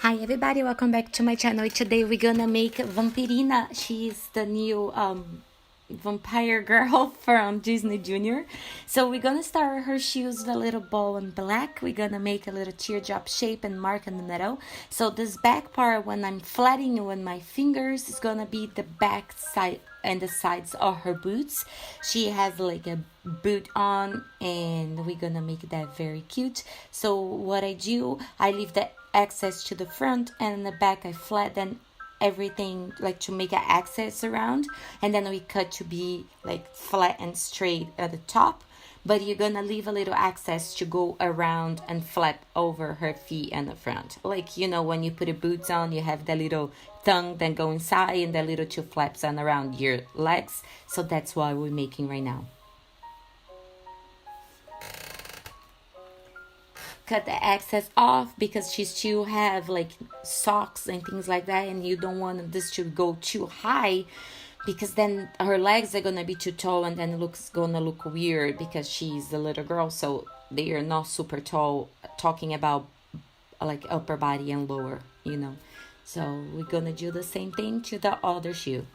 Hi everybody, welcome back to my channel. Today we're gonna make Vampirina. She's the new vampire girl from Disney Junior. So we're gonna start her shoes with a little bow in black. We're gonna make a little teardrop shape and mark in the middle. So this back part, when I'm flattening with my fingers, is gonna be the back side and the sides of her boots. She has like a boot on and we're gonna make that very cute. So what I do, I leave the access to the front, and in the back I flatten everything like to make an access around, and then we cut to be like flat and straight at the top, but you're gonna leave a little access to go around and flap over her feet and the front, like when you put your boots on, you have the little tongue then go inside and the little two flaps on around your legs. So that's what we're making right now. Cut the excess off because she still have like socks and things like that, and you don't want this to go too high because then her legs are gonna be too tall, and then it's gonna look weird because she's a little girl, so they are not super tall, talking about like upper body and lower, so we're gonna do the same thing to the other shoe.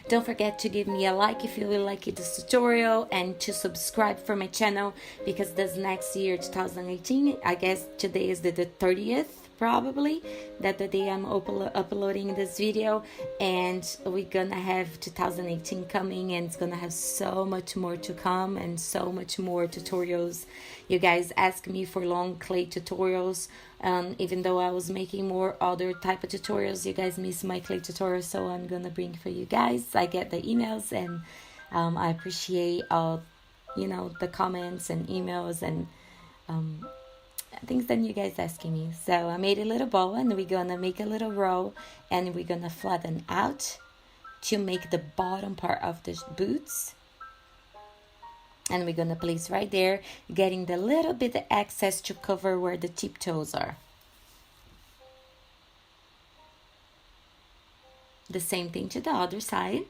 Don't forget to give me a like if you really like this tutorial, and to subscribe for my channel, because this next year, 2018, I guess today is the 30th, probably, that the day I'm uploading this video, and we're gonna have 2018 coming, and it's gonna have so much more to come and so much more tutorials. You guys ask me for long clay tutorials, even though I was making more other type of tutorials, you guys miss my clay tutorials, so I'm gonna bring for you guys. I get the emails, and I appreciate all the comments and emails and things that you guys asking me. So I made a little bow, and we're gonna make a little row, and we're gonna flatten out to make the bottom part of the boots, and we're gonna place right there, getting the little bit of excess to cover where the tip toes are. The same thing to the other side.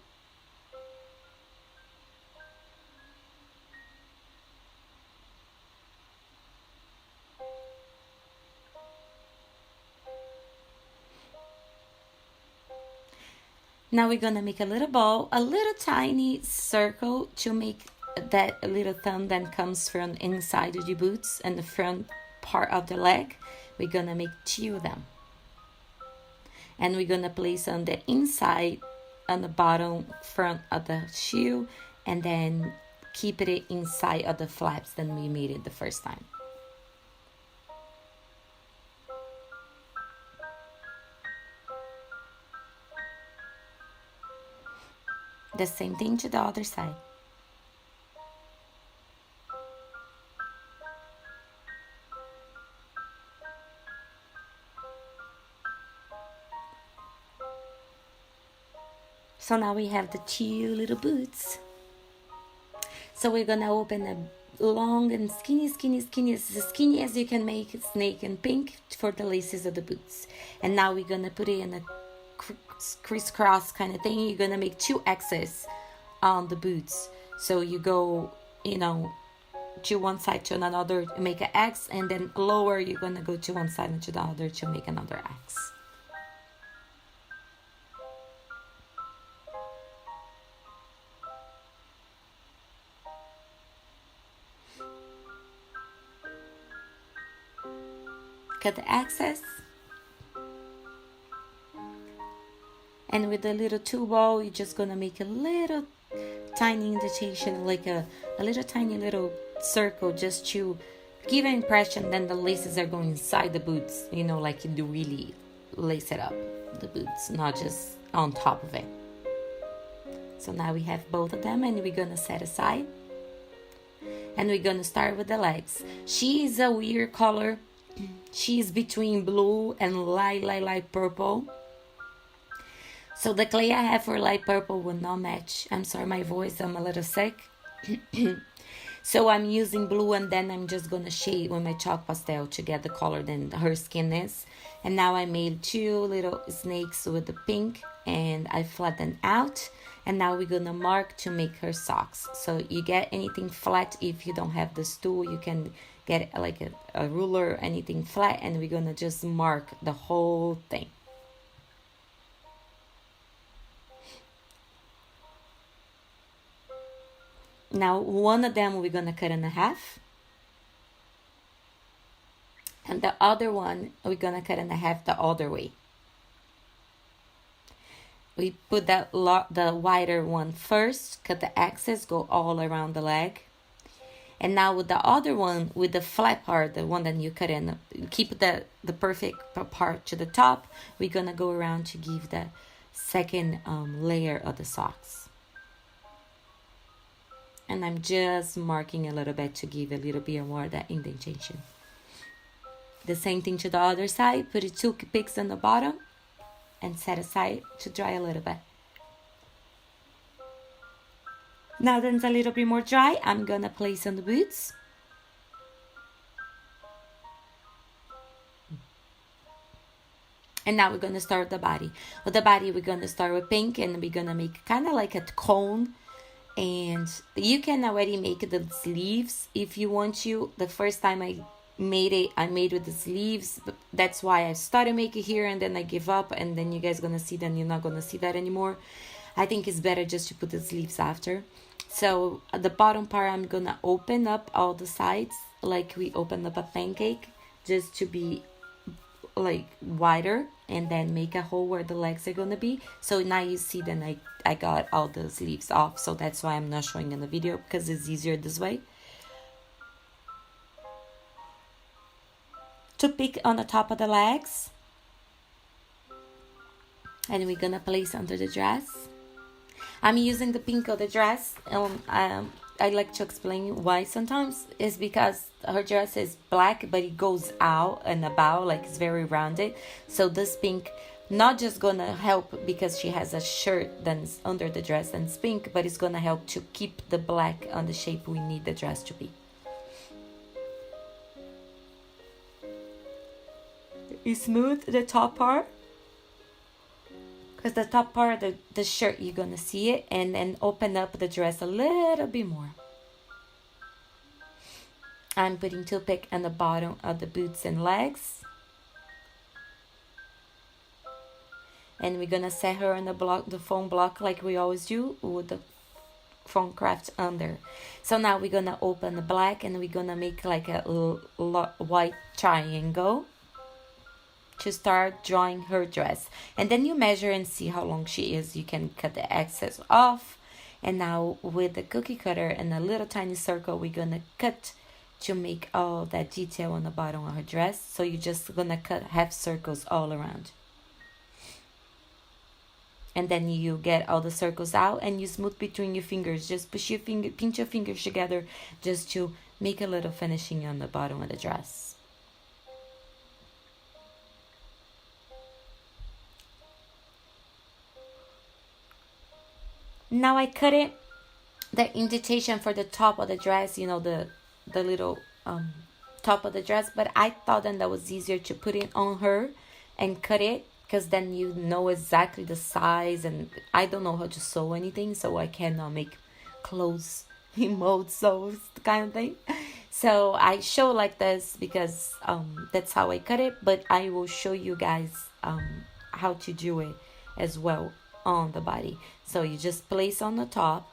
Now we're gonna make a little ball, a little tiny circle to make that little thumb that comes from inside of the boots and the front part of the leg. We're gonna make two of them, and we're gonna place on the inside, on the bottom front of the shoe, and then keep it inside of the flaps that we made it the first time. The same thing to the other side. So now we have the two little boots. So we're gonna open a long and skinny, as skinny as you can make, snake and pink for the laces of the boots. And now we're gonna put it in a crisscross kind of thing. You're gonna make two X's on the boots. So you go, to one side to another, make an X, and then lower, you're gonna go to one side and to the other to make another X. Cut the excess, and with the little tool ball, you're just gonna make a little tiny indentation, like a little tiny little circle, just to give an impression then the laces are going inside the boots, like you really lace it up, the boots, not just on top of it. So now we have both of them, and we're gonna set aside, and we're gonna start with the legs. She is a weird color. She's between blue and light purple. So the clay I have for light purple will not match. I'm sorry, my voice, I'm a little sick. So I'm using blue, and then I'm just gonna shade with my chalk pastel to get the color than her skin is. And now I made two little snakes with the pink, and I flatten out, And now we're gonna mark to make her socks. So you get anything flat. If you don't have the stool, you can get like a ruler or anything flat, and we're gonna just mark the whole thing. Now one of them we're gonna cut in half, and the other one we're gonna cut in half the other way. We put the wider one first, cut the excess, go all around the leg. And now with the other one, with the flat part, the one that you cut in, keep the perfect part to the top. We're gonna go around to give the second layer of the socks. And I'm just marking a little bit to give a little bit more of that indentation. The same thing to the other side. Put 2 picks on the bottom and set aside to dry a little bit. Now that it's a little bit more dry, I'm gonna place on the boots. And now we're gonna start the body. With the body, we're gonna start with pink, and we're gonna make kind of like a cone. And you can already make the sleeves if you want to. The first time I made with the sleeves. That's why I started making here, and then I give up, and then you guys gonna see, then you're not gonna see that anymore. I think it's better just to put the sleeves after. So at the bottom part, I'm gonna open up all the sides like we open up a pancake, just to be like wider, and then make a hole where the legs are gonna be. So now you see, then I got all the sleeves off, so that's why I'm not showing in the video, because it's easier this way. To pick on the top of the legs, and we're gonna place under the dress. I'm using the pink of the dress. I like to explain why sometimes. Is because her dress is black, but it goes out and about, like it's very rounded. So this pink not just gonna help because she has a shirt that's under the dress and it's pink, but it's gonna help to keep the black on the shape we need the dress to be. You smooth the top part, because the top part of the shirt, you're gonna see it, and then open up the dress a little bit more. I'm putting toothpick on the bottom of the boots and legs, and we're gonna set her on the foam block like we always do, with the foam craft under. So now we're gonna open the black, and we're gonna make like a white triangle to start drawing her dress. And then you measure and see how long she is. You can cut the excess off. And now with the cookie cutter and a little tiny circle, we're gonna cut to make all that detail on the bottom of her dress. So you're just gonna cut half circles all around. And then you get all the circles out, and you smooth between your fingers. Just pinch your fingers together, just to make a little finishing on the bottom of the dress. Now I cut it, the indentation for the top of the dress, you know, the little top of the dress, but I thought then that was easier to put it on her and cut it, because then you know exactly the size, and I don't know how to sew anything, so I cannot make clothes in mold sews kind of thing. So I show like this because that's how I cut it, but I will show you guys how to do it as well on the body. So you just place on the top.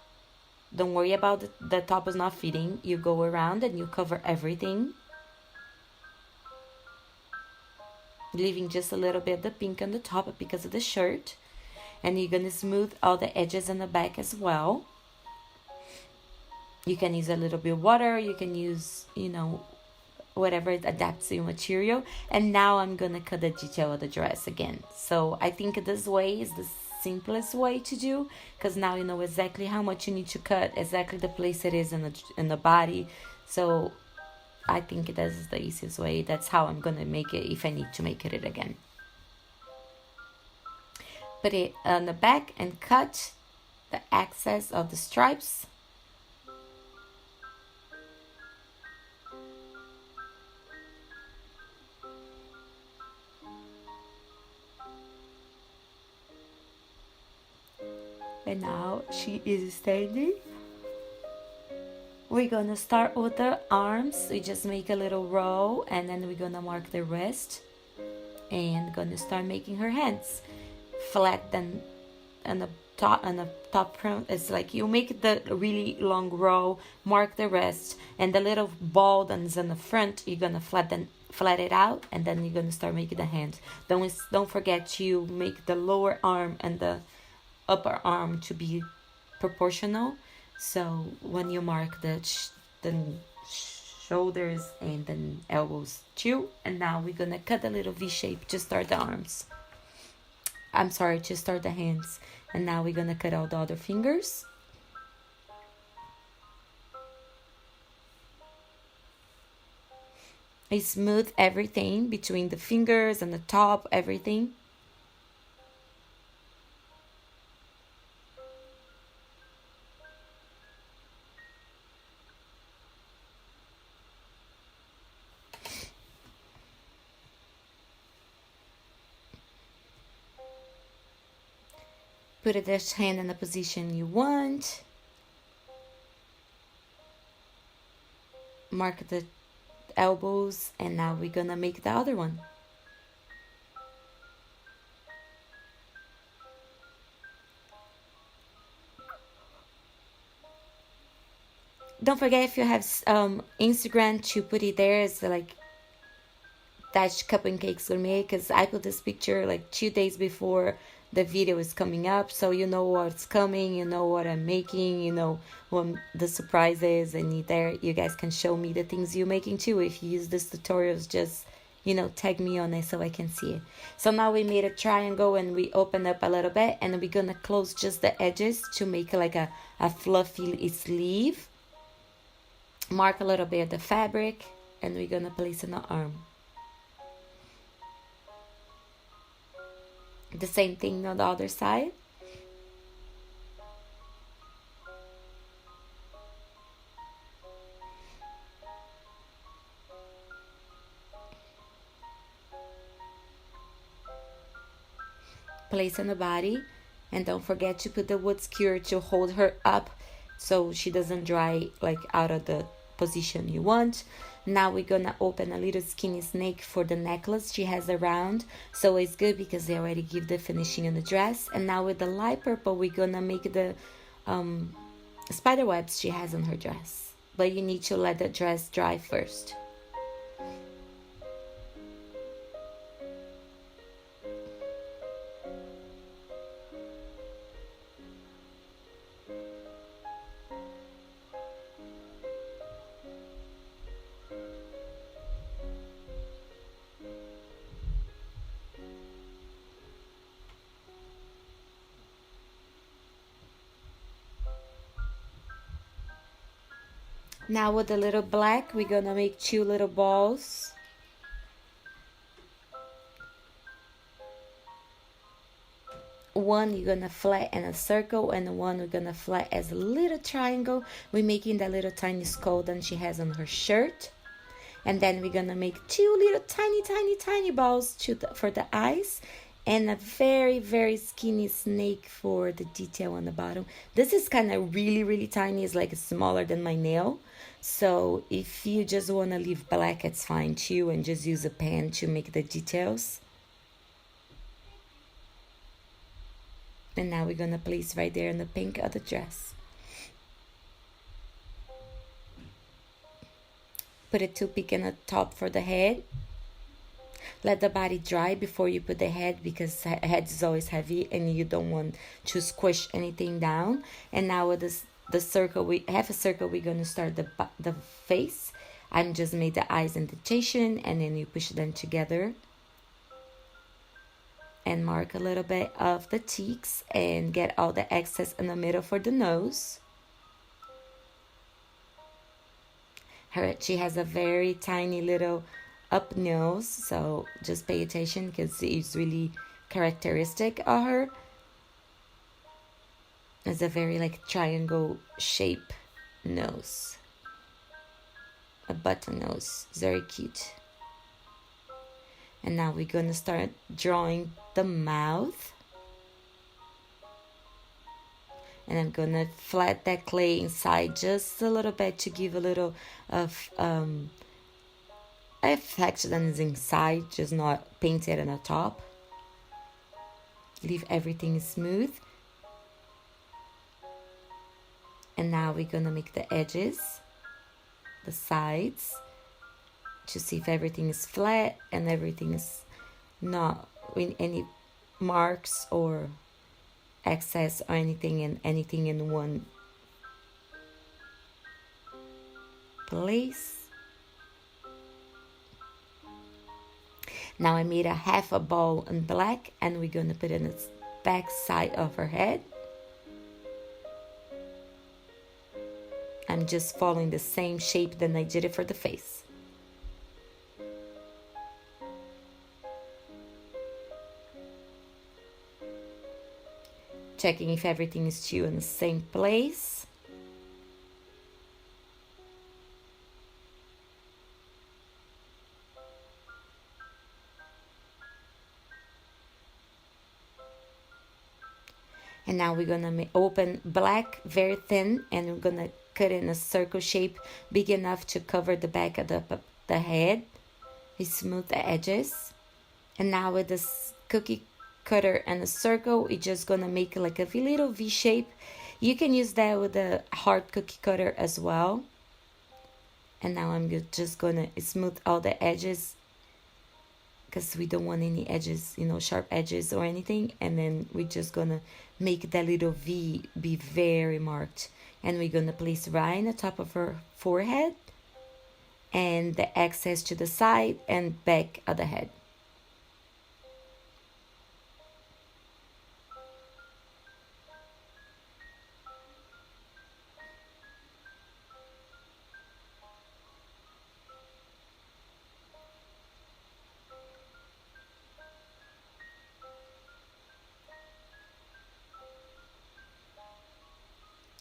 Don't worry about the top is not fitting. You go around and you cover everything, leaving just a little bit of the pink on the top because of the shirt. And you're gonna smooth all the edges on the back as well. You can use a little bit of water. You can use, you know, whatever adapts to your material. And now I'm gonna cut the detail of the dress again. So I think this way is the simplest way to do, because now you know exactly how much you need to cut, exactly the place it is in the body. So I think this is the easiest way. That's how I'm gonna make it if I need to make it again. Put it on the back and cut the excess of the stripes. and now she is standing. We're gonna start with the arms. We just make a little row, and then we're gonna mark the wrist, and gonna start making her hands flat. Then on the top front, it's like you make the really long row, mark the wrist, and the little ball that's in the front, you're gonna flat it out, and then you're gonna start making the hands. Don't forget to make the lower arm and the upper arm to be proportional. So when you mark the shoulders and then elbows too, and now we're gonna cut a little V shape to start the arms. I'm sorry, to start the hands. And now we're gonna cut out the other fingers. I smooth everything between the fingers and the top, everything. Put this hand in the position you want. Mark the elbows, and now we're gonna make the other one. Don't forget, if you have Instagram, to put it there as like dash cupncakesgourmet, because I put this picture like 2 days before the video is coming up, so you know what's coming, you know what I'm making, you know what the surprise is, and there you guys can show me the things you're making too. If you use this tutorials, just tag me on it so I can see it. So now we made a triangle, and we open up a little bit, and we're gonna close just the edges to make like a fluffy sleeve. Mark a little bit of the fabric, and we're gonna place in the arm. The same thing on the other side. Place on the body, and don't forget to put the wood skewer to hold her up so she doesn't dry like out of the position you want. Now we're gonna open a little skinny snake for the necklace she has around, so it's good because they already give the finishing on the dress. And now with the light purple, we're gonna make the spider webs she has on her dress, but you need to let the dress dry first. Now with the little black, we're gonna make 2 little balls. One you're gonna flat in a circle, and one we're gonna flat as a little triangle. We're making that little tiny skull that she has on her shirt. And then we're gonna make 2 little tiny balls for the eyes, and a very, very skinny snake for the detail on the bottom. This is kind of really tiny. It's like smaller than my nail. So if you just want to leave black, it's fine too, and just use a pen to make the details. And now we're going to place right there in the pink of the dress. Put a toothpick in the top for the head. Let the body dry before you put the head, because the head is always heavy and you don't want to squish anything down. And now with the circle, we have a circle, we're going to start the face. I'm just made the eyes indentation, and then you push them together and mark a little bit of the cheeks and get all the excess in the middle for the nose. She has a very tiny little up nose, so just pay attention because it's really characteristic of her. It's a very like triangle shape nose, a button nose. It's very cute. And now we're gonna start drawing the mouth. And I'm gonna flat that clay inside just a little bit to give a little of effect that is inside, just not painted on the top. Leave everything smooth. And now we're gonna make the edges, the sides, to see if everything is flat and everything is not in any marks or excess or anything in one place. Now I made a half a ball in black, and we're gonna put it in the back side of her head. I'm just following the same shape that I did it for the face. Checking if everything is still in the same place. And now we're gonna open black very thin, and we're gonna cut in a circle shape big enough to cover the back of the head. We smooth the edges. And now with this cookie cutter and a circle, we're just gonna make like a little V shape. You can use that with a hard cookie cutter as well. And now I'm just gonna smooth all the edges, because we don't want any edges, sharp edges or anything. And then we're just gonna make that little V be very marked. And we're gonna place right on the top of her forehead, and the excess to the side and back of the head.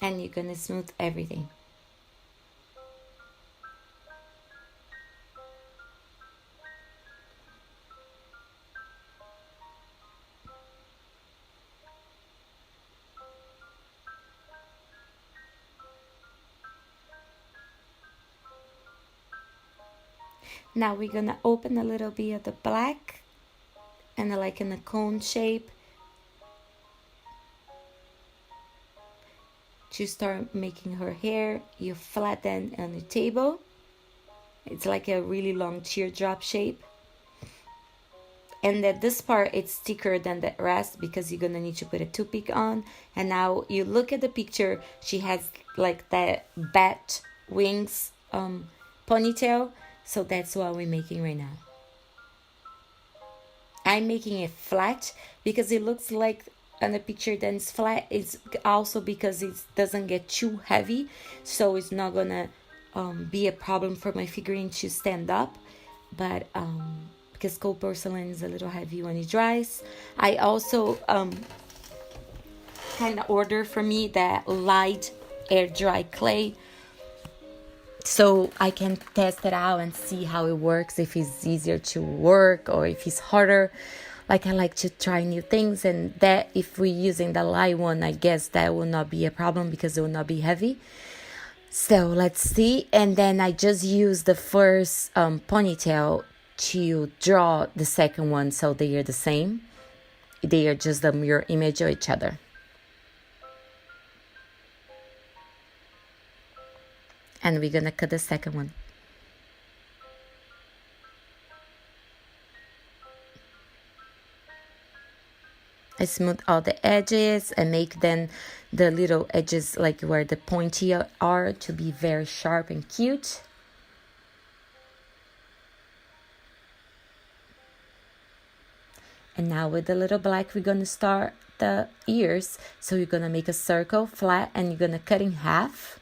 And you're gonna smooth everything. Now we're gonna open a little bit of the black, and like in a cone shape, to start making her hair. You flatten on the table. It's like a really long teardrop shape. And that this part, it's thicker than the rest because you're gonna need to put a toothpick on. And now you look at the picture, she has like that bat wings ponytail. So that's what we're making right now. I'm making it flat because it looks like on the picture that it's flat. It's also because it doesn't get too heavy, so it's not gonna be a problem for my figurine to stand up. But because cold porcelain is a little heavy when it dries. I also kind of order for me that light air dry clay, so I can test it out and see how it works, if it's easier to work or if it's harder. Like, I like to try new things, and that if we're using the light one, I guess that will not be a problem because it will not be heavy. So let's see. And then I just use the first ponytail to draw the second one, so they are the same. They are just the mirror image of each other. And we're gonna cut the second one. I smooth all the edges and make then the little edges, like where the pointy are, to be very sharp and cute. And now with the little black, we're gonna start the ears. So you're gonna make a circle flat, and you're gonna cut in half.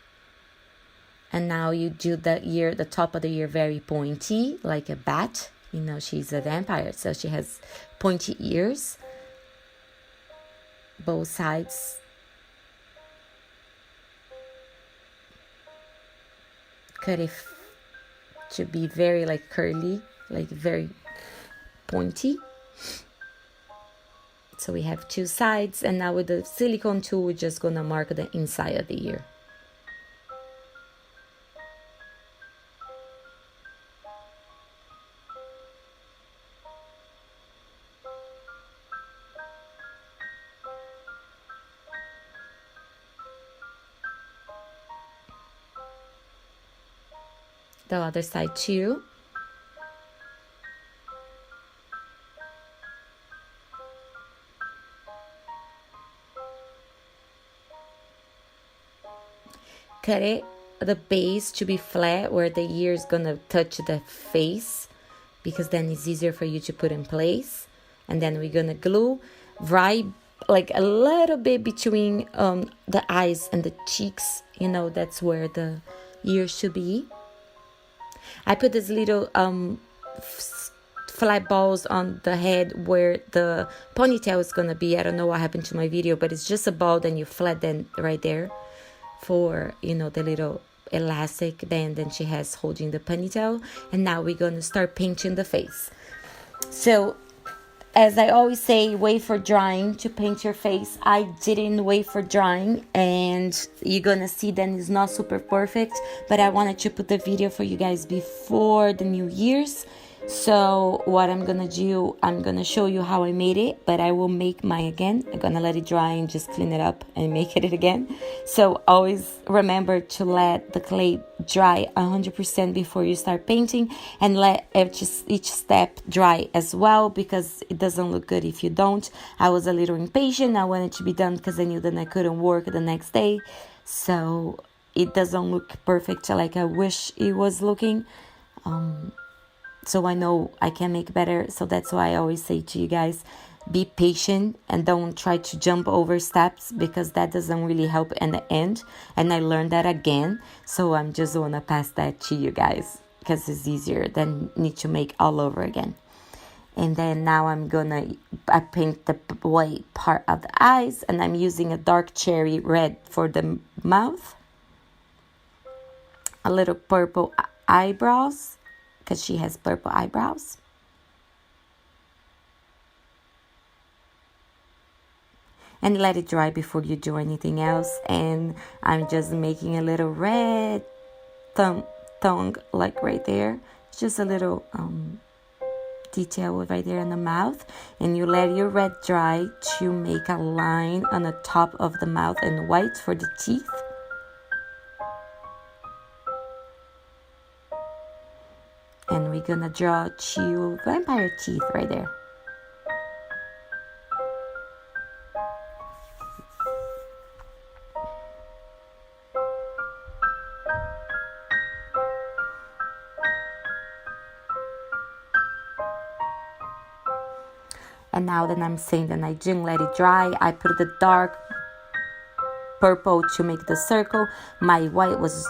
And now you do the ear, the top of the ear, very pointy, like a bat. She's a vampire, so she has pointy ears. Both sides. Cut it to be very like curly, like very pointy. So we have two sides, and now with the silicone tool, we're just gonna mark the inside of the ear. The other side too. Cut it, the base to be flat where the ear is gonna touch the face, because then it's easier for you to put in place. And then we're gonna glue right like a little bit between the eyes and the cheeks. You know, that's where the ear should be. I put this little flat balls on the head where the ponytail is gonna be. I don't know what happened to my video, but it's just a ball, then you flatten right there for, you know, the little elastic band that she has holding the ponytail. And now we're gonna start painting the face. So as I always say, wait for drying to paint your face. I didn't wait for drying, and you're gonna see that it's not super perfect, but I wanted to put the video for you guys before the New Year's. So what I'm gonna do, I'm gonna show you how I made it, but I will make mine again. I'm gonna let it dry and just clean it up and make it again. So always remember to let the clay dry 100% before you start painting, and let each step dry as well, because it doesn't look good if you don't. I was a little impatient. I wanted to be done because I knew that I couldn't work the next day. So it doesn't look perfect like I wish it was looking. So I know I can make better. So that's why I always say to you guys, be patient and don't try to jump over steps, because that doesn't really help in the end. And I learned that again. So I'm just want to pass that to you guys, because it's easier than need to make all over again. And then now I paint the white part of the eyes, and I'm using a dark cherry red for the mouth. A little purple eyebrows, because she has purple eyebrows. And let it dry before you do anything else. And I'm just making a little red tongue like right there. Just a little detail right there in the mouth. And you let your red dry to make a line on the top of the mouth in white for the teeth. And we're gonna draw two vampire teeth right there. And now that I'm saying that I didn't let it dry, I put the dark purple to make the circle. My white was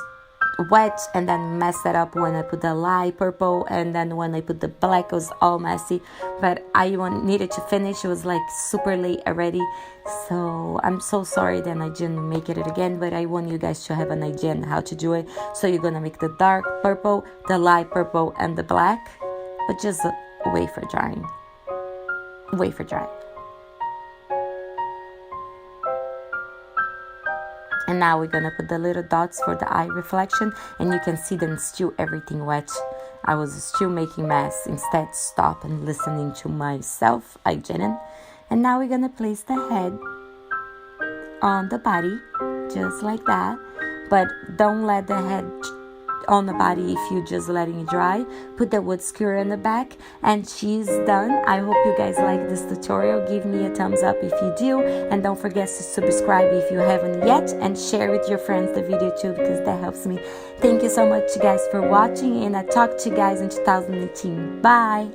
wet, and then messed it up when I put the light purple, and then when I put the black it was all messy. But I needed to finish. It was like super late already, so I'm so sorry that I didn't make it again, but I want you guys to have an idea on how to do it. So you're gonna make the dark purple, the light purple, and the black, but just wait for drying. Wait for drying. And now we're gonna put the little dots for the eye reflection, and you can see them still everything wet. I was still making mess. Instead, stop and listening to myself. I didn't. And now we're gonna place the head on the body, just like that. But don't let the head on the body if you're just letting it dry. Put the wood skewer in the back, and she's done. I hope you guys like this tutorial. Give me a thumbs up if you do, and don't forget to subscribe if you haven't yet, and share with your friends the video too, because that helps me. Thank you so much, guys, for watching, and I talk to you guys in 2018. Bye.